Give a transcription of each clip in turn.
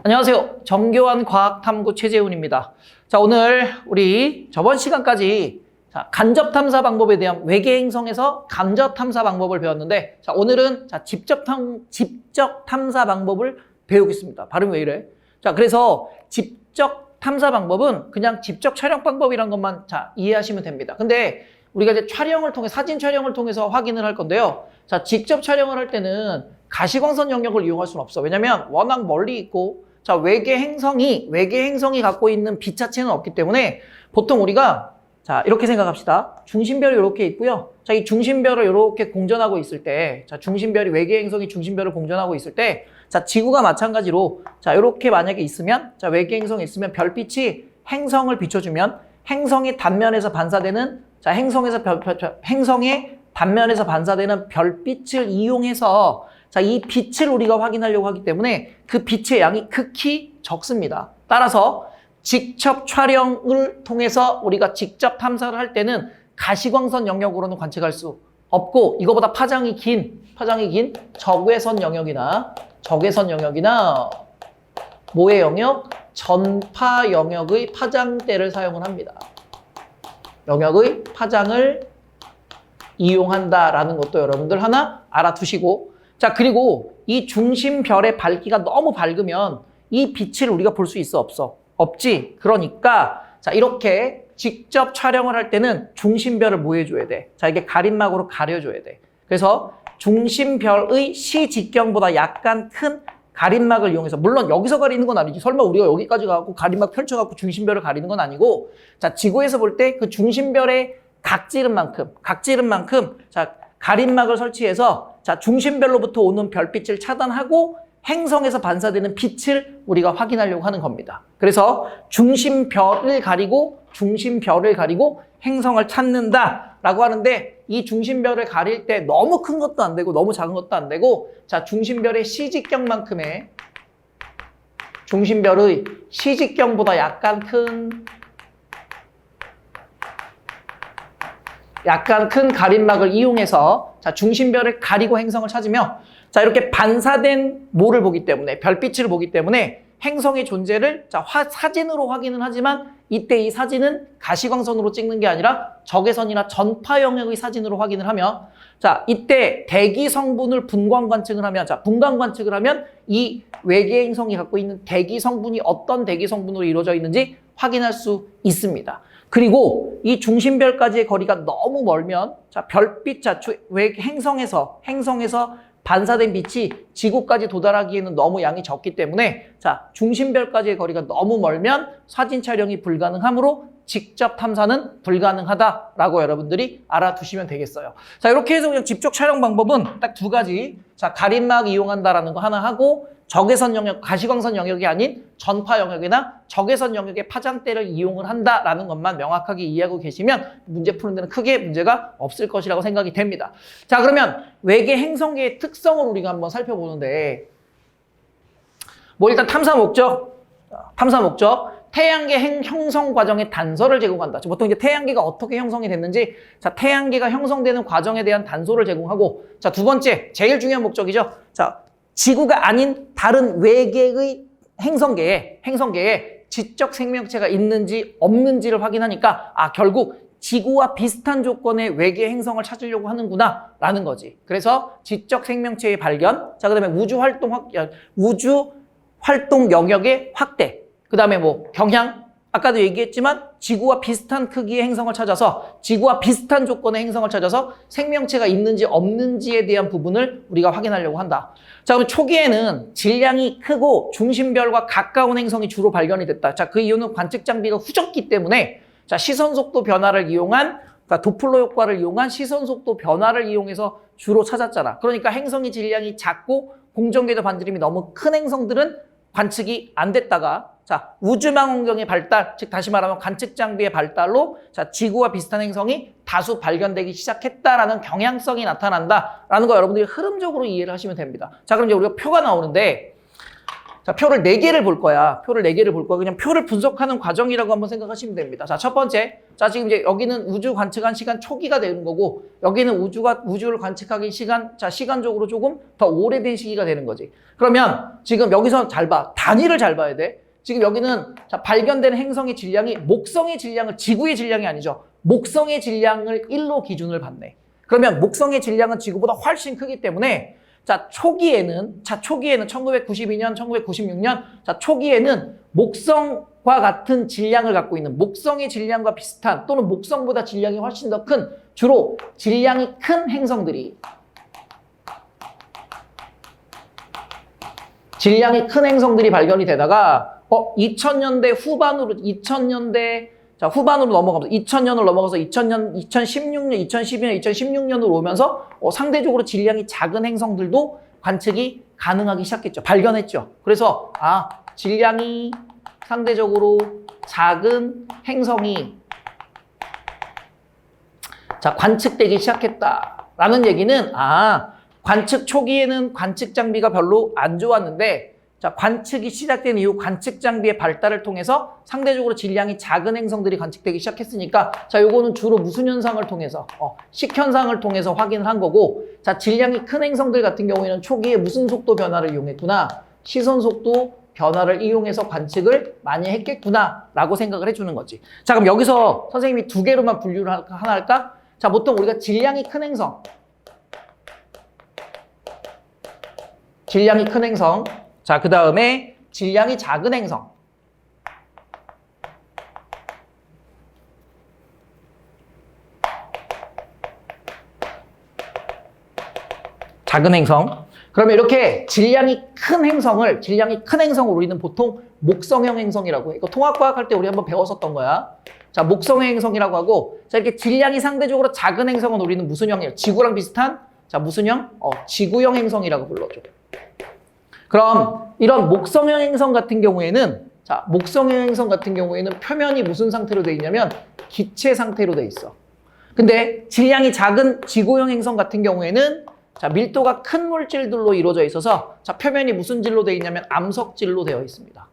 안녕하세요. 정교한 과학탐구 최재훈입니다. 자, 오늘 우리 저번 시간까지 간접 탐사 방법에 대한 외계 행성에서 간접 탐사 방법을 배웠는데, 자, 오늘은 직접 탐사 방법을 배우겠습니다. 발음이 왜 이래? 자, 그래서 직접 탐사 방법은 그냥 직접 촬영 방법이란 것만 이해하시면 됩니다. 근데 우리가 이제 촬영을 통해, 사진 촬영을 통해서 확인을 할 건데요. 자, 직접 촬영을 할 때는 가시광선 영역을 이용할 수는 없어. 왜냐면 워낙 멀리 있고, 자, 외계 행성이 갖고 있는 빛 자체는 없기 때문에 보통 우리가 이렇게 생각합시다. 중심별이 이렇게 있고요. 자, 이 중심별을 이렇게 공전하고 있을 때, 중심별이, 외계 행성이 중심별을 공전하고 있을 때, 지구가 마찬가지로, 이렇게 만약에 있으면, 외계 행성이 있으면 별빛이 행성을 비춰주면 행성의 단면에서 반사되는, 행성의 단면에서 반사되는 별빛을 이용해서, 이 빛을 우리가 확인하려고 하기 때문에 그 빛의 양이 극히 적습니다. 따라서 직접 촬영을 통해서 우리가 직접 탐사를 할 때는 가시광선 영역으로는 관측할 수 없고, 이거보다 파장이 긴 적외선 영역이나 뭐의 영역? 전파 영역의 파장대를 사용을 합니다. 영역의 파장을 이용한다라는 것도 여러분들 하나 알아두시고, 자, 그리고 이 중심별의 밝기가 너무 밝으면 이 빛을 우리가 볼 수 있어? 없지. 그러니까 이렇게 직접 촬영을 할 때는 중심별을 뭐 해줘야 돼? 이게 가림막으로 가려줘야 돼. 그래서 중심별의 시직경보다 약간 큰 가림막을 이용해서, 물론 여기서 가리는 건 아니지. 설마 우리가 여기까지 가고 가림막 펼쳐갖고 중심별을 가리는 건 아니고, 지구에서 볼 때 그 중심별의 각지름 만큼 가림막을 설치해서 중심별로부터 오는 별빛을 차단하고 행성에서 반사되는 빛을 우리가 확인하려고 하는 겁니다. 그래서 중심별을 가리고 행성을 찾는다라고 하는데, 이 중심별을 가릴 때 너무 큰 것도 안 되고 너무 작은 것도 안 되고, 중심별의 시직경만큼의, 중심별의 시직경보다 약간 큰 가림막을 이용해서 중심별을 가리고 행성을 찾으며, 이렇게 반사된 뭐를 보기 때문에, 별빛을 보기 때문에 행성의 존재를 사진으로 확인은 하지만, 이때 이 사진은 가시광선으로 찍는 게 아니라 적외선이나 전파 영역의 사진으로 확인을 하며, 이때 대기 성분을 분광 관측을 하면 이 외계 행성이 갖고 있는 대기 성분이 어떤 대기 성분으로 이루어져 있는지 확인할 수 있습니다. 그리고 이 중심별까지의 거리가 너무 멀면, 별빛, 행성에서 반사된 빛이 지구까지 도달하기에는 너무 양이 적기 때문에, 중심별까지의 거리가 너무 멀면 사진 촬영이 불가능하므로 직접 탐사는 불가능하다라고 여러분들이 알아두시면 되겠어요. 이렇게 해서 그냥 직접 촬영 방법은 딱 두 가지. 가림막 이용한다라는 거 하나 하고, 적외선 영역, 가시광선 영역이 아닌 전파 영역이나 적외선 영역의 파장대를 이용을 한다라는 것만 명확하게 이해하고 계시면 문제 푸는 데는 크게 문제가 없을 것이라고 생각이 됩니다. 자, 그러면 외계 행성계의 특성을 우리가 한번 살펴보는데, 일단 탐사 목적. 태양계 형성 과정의 단서를 제공한다. 보통 이제 태양계가 어떻게 형성이 됐는지, 태양계가 형성되는 과정에 대한 단서를 제공하고, 두 번째, 제일 중요한 목적이죠. 지구가 아닌 다른 외계의 행성계에 지적 생명체가 있는지 없는지를 확인하니까, 결국 지구와 비슷한 조건의 외계 행성을 찾으려고 하는구나 라는 거지. 그래서 지적 생명체의 발견, 그다음에 우주 활동 영역의 확대, 그다음에 경향, 아까도 얘기했지만 지구와 비슷한 크기의 행성을 찾아서, 지구와 비슷한 조건의 행성을 찾아서 생명체가 있는지 없는지에 대한 부분을 우리가 확인하려고 한다. 그럼 초기에는 질량이 크고 중심별과 가까운 행성이 주로 발견이 됐다. 그 이유는 관측 장비가 후졌기 때문에, 시선 속도 변화를 이용한, 도플러 효과를 이용한 시선 속도 변화를 이용해서 주로 찾았잖아. 그러니까 행성의 질량이 작고 공전궤도 반지름이 너무 큰 행성들은 관측이 안 됐다가, 우주망원경의 발달, 즉 다시 말하면 관측 장비의 발달로 지구와 비슷한 행성이 다수 발견되기 시작했다라는 경향성이 나타난다라는 거 여러분들이 흐름적으로 이해를 하시면 됩니다. 그럼 이제 우리가 표가 나오는데, 자, 표를 4개를 볼 거야. 표를 4개를 볼 거야. 그냥 표를 분석하는 과정이라고 한번 생각하시면 됩니다. 자, 첫 번째. 자, 지금 이제 여기는 우주 관측한 시간 초기가 되는 거고, 여기는 우주를 관측하기 시간, 자, 시간적으로 조금 더 오래된 시기가 되는 거지. 그러면 지금 여기서 잘 봐. 단위를 잘 봐야 돼. 지금 여기는 자, 발견되는 행성의 질량이 목성의 질량을, 지구의 질량이 아니죠. 목성의 질량을 1로 기준을 받네. 그러면 목성의 질량은 지구보다 훨씬 크기 때문에 자, 초기에는 1992년, 1996년, 자, 초기에는 목성과 같은 질량을 갖고 있는 목성의 질량과 비슷한 또는 목성보다 질량이 훨씬 더 큰 주로 질량이 큰 행성들이 발견이 되다가 2000년대 후반으로 넘어가면서 2000년을 넘어가서 2000년, 2016년, 2012년, 2016년으로 오면서 상대적으로 질량이 작은 행성들도 관측이 가능하기 시작했죠. 발견했죠. 그래서 질량이 상대적으로 작은 행성이 자, 관측되기 시작했다라는 얘기는 관측 초기에는 관측 장비가 별로 안 좋았는데 자, 관측이 시작된 이후 관측 장비의 발달을 통해서 상대적으로 질량이 작은 행성들이 관측되기 시작했으니까 자, 요거는 주로 무슨 현상을 통해서 식현상을 통해서 확인을 한 거고 자, 질량이 큰 행성들 같은 경우에는 초기에 무슨 속도 변화를 이용했구나 시선 속도 변화를 이용해서 관측을 많이 했겠구나 라고 생각을 해주는 거지. 자, 그럼 여기서 선생님이 2개로만 분류를 하나 할까? 자, 보통 우리가 질량이 큰 행성 자, 그 다음에 질량이 작은 행성. 작은 행성. 그러면 이렇게 질량이 큰 행성을 우리는 보통 목성형 행성이라고 해. 이거 통합과학 할 때 우리 한번 배웠었던 거야. 자, 목성형 행성이라고 하고, 자, 이렇게 질량이 상대적으로 작은 행성은 우리는 무슨 형이에요? 지구랑 비슷한? 자, 무슨 형? 지구형 행성이라고 불러줘. 그럼 이런 목성형 행성 같은 경우에는 표면이 무슨 상태로 돼 있냐면 기체 상태로 돼 있어. 근데 질량이 작은 지구형 행성 같은 경우에는 자, 밀도가 큰 물질들로 이루어져 있어서 자, 표면이 무슨 질로 돼 있냐면 암석질로 되어 있습니다.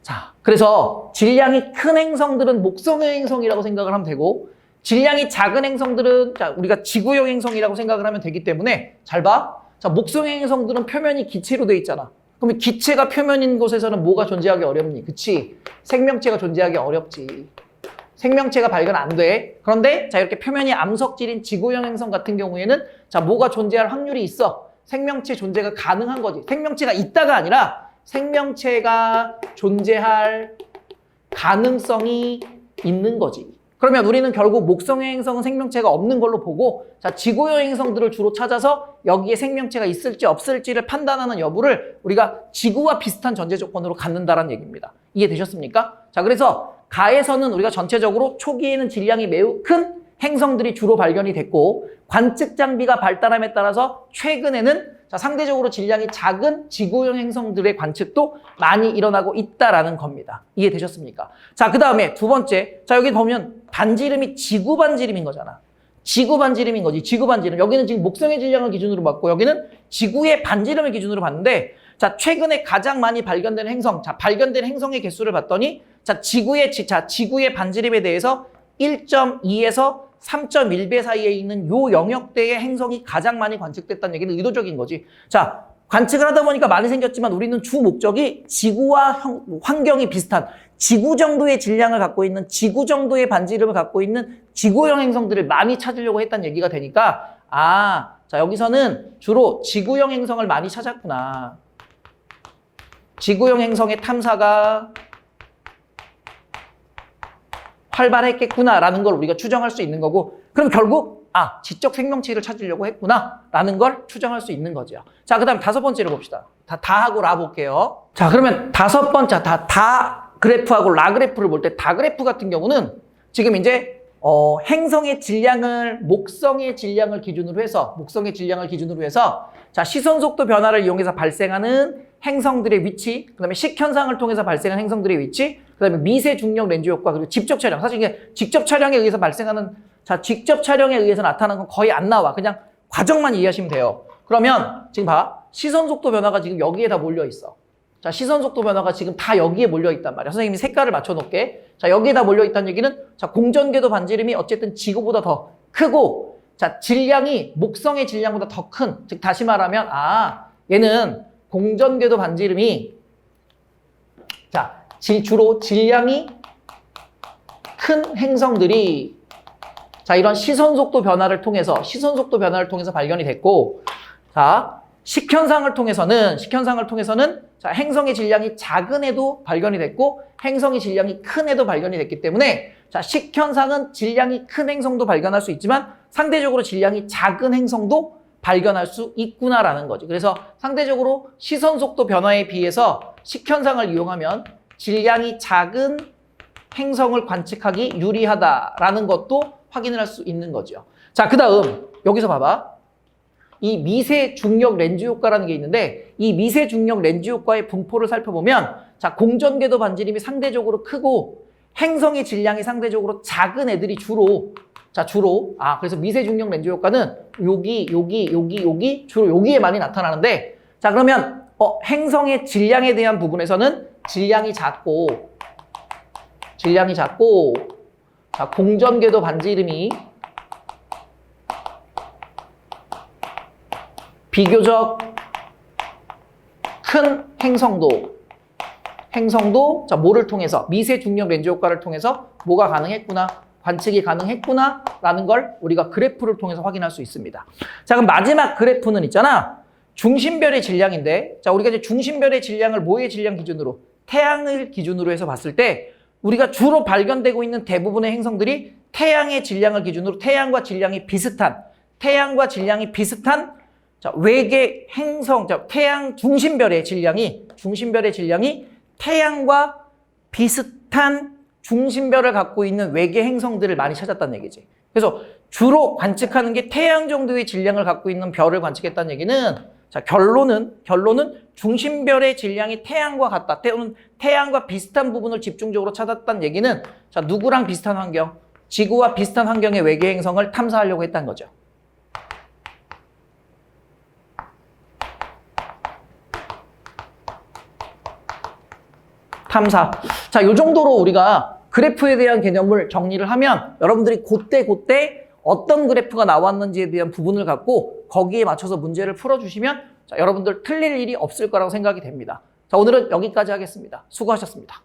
자, 그래서 질량이 큰 행성들은 목성형 행성이라고 생각을 하면 되고 질량이 작은 행성들은 자, 우리가 지구형 행성이라고 생각을 하면 되기 때문에 잘 봐. 자, 목성형 행성들은 표면이 기체로 돼 있잖아. 그러면 기체가 표면인 곳에서는 뭐가 존재하기 어렵니? 그치? 생명체가 존재하기 어렵지. 생명체가 발견 안 돼. 그런데 자, 이렇게 표면이 암석질인 지구형 행성 같은 경우에는 자, 뭐가 존재할 확률이 있어. 생명체 존재가 가능한 거지. 생명체가 있다가 아니라 생명체가 존재할 가능성이 있는 거지. 그러면 우리는 결국 목성형 행성은 생명체가 없는 걸로 보고 자, 지구형 행성들을 주로 찾아서 여기에 생명체가 있을지 없을지를 판단하는 여부를 우리가 지구와 비슷한 전제 조건으로 갖는다라는 얘기입니다. 이해되셨습니까? 자, 그래서 가에서는 우리가 전체적으로 초기에는 질량이 매우 큰 행성들이 주로 발견이 됐고 관측 장비가 발달함에 따라서 최근에는 자, 상대적으로 질량이 작은 지구형 행성들의 관측도 많이 일어나고 있다라는 겁니다. 이해되셨습니까? 자, 그 다음에 두 번째. 자, 여기 보면 반지름이 지구 반지름인 거잖아. 지구 반지름인 거지. 지구 반지름. 여기는 지금 목성의 질량을 기준으로 봤고 여기는 지구의 반지름을 기준으로 봤는데 자, 최근에 가장 많이 발견된 행성. 자, 발견된 행성의 개수를 봤더니 자, 지구의 반지름에 대해서 1.2에서 3.1배 사이에 있는 요 영역대의 행성이 가장 많이 관측됐다는 얘기는 의도적인 거지. 자, 관측을 하다 보니까 많이 생겼지만 우리는 주 목적이 지구와 환경이 비슷한 지구 정도의 질량을 갖고 있는 지구 정도의 반지름을 갖고 있는 지구형 행성들을 많이 찾으려고 했다는 얘기가 되니까 자, 여기서는 주로 지구형 행성을 많이 찾았구나. 지구형 행성의 탐사가 활발했겠구나라는 걸 우리가 추정할 수 있는 거고 그럼 결국 지적 생명체를 찾으려고 했구나라는 걸 추정할 수 있는 거죠. 자, 그 다음 5번째를 봅시다. 다하고 라 볼게요. 자, 그러면 5번째 다 그래프하고 라 그래프를 볼 때 다 그래프 같은 경우는 지금 이제 행성의 질량을 목성의 질량을 기준으로 해서 자, 시선 속도 변화를 이용해서 발생하는 행성들의 위치, 그다음에 식현상을 통해서 발생하는 행성들의 위치, 그다음에 미세 중력 렌즈 효과, 그리고 직접 촬영. 사실 이게 직접 촬영에 의해서 발생하는 직접 촬영에 의해서 나타나는 건 거의 안 나와. 그냥 과정만 이해하시면 돼요. 그러면 지금 봐. 시선 속도 변화가 지금 여기에 다 몰려 있어. 자, 시선 속도 변화가 지금 다 여기에 몰려 있단 말이야. 선생님이 색깔을 맞춰 놓을게. 자, 여기에다 몰려 있다는 얘기는 자, 공전궤도 반지름이 어쨌든 지구보다 더 크고 자, 질량이 목성의 질량보다 더 큰. 즉 다시 말하면 얘는 공전궤도 반지름이 자, 주로 질량이 큰 행성들이 자, 이런 시선 속도 변화를 통해서 발견이 됐고 자, 식현상을 통해서는 자, 행성의 질량이 작은 애도 발견이 됐고 행성의 질량이 큰 애도 발견이 됐기 때문에 자, 식현상은 질량이 큰 행성도 발견할 수 있지만 상대적으로 질량이 작은 행성도 발견할 수 있구나라는 거지. 그래서 상대적으로 시선 속도 변화에 비해서 식현상을 이용하면 질량이 작은 행성을 관측하기 유리하다라는 것도 확인을 할 수 있는 거죠. 자, 그 다음 여기서 봐봐. 이 미세 중력 렌즈 효과라는 게 있는데 이 미세 중력 렌즈 효과의 분포를 살펴보면 자, 공전궤도 반지름이 상대적으로 크고 행성의 질량이 상대적으로 작은 애들이 주로 그래서 미세 중력 렌즈 효과는 여기 주로 여기에 많이 나타나는데 자, 그러면 행성의 질량에 대한 부분에서는 질량이 작고 자, 공전궤도 반지름이 비교적 큰 행성도 자, 뭐를 통해서 미세 중력 렌즈 효과를 통해서 뭐가 가능했구나, 관측이 가능했구나 라는 걸 우리가 그래프를 통해서 확인할 수 있습니다. 자, 그럼 마지막 그래프는 있잖아. 중심별의 질량인데 자, 우리가 이제 중심별의 질량을 뭐의 질량 기준으로? 태양을 기준으로 해서 봤을 때 우리가 주로 발견되고 있는 대부분의 행성들이 태양의 질량을 기준으로 태양과 질량이 비슷한 자, 외계 행성, 자, 태양 중심별의 질량이 태양과 비슷한 중심별을 갖고 있는 외계 행성들을 많이 찾았다는 얘기지. 그래서 주로 관측하는 게 태양 정도의 질량을 갖고 있는 별을 관측했다는 얘기는 자, 결론은 중심별의 질량이 태양과 같다. 또는 태양과 비슷한 부분을 집중적으로 찾았다는 얘기는 자, 누구랑 비슷한 환경? 지구와 비슷한 환경의 외계 행성을 탐사하려고 했다는 거죠. 탐사. 자, 요 정도로 우리가 그래프에 대한 개념을 정리를 하면 여러분들이 그때 어떤 그래프가 나왔는지에 대한 부분을 갖고 거기에 맞춰서 문제를 풀어주시면 자, 여러분들 틀릴 일이 없을 거라고 생각이 됩니다. 자, 오늘은 여기까지 하겠습니다. 수고하셨습니다.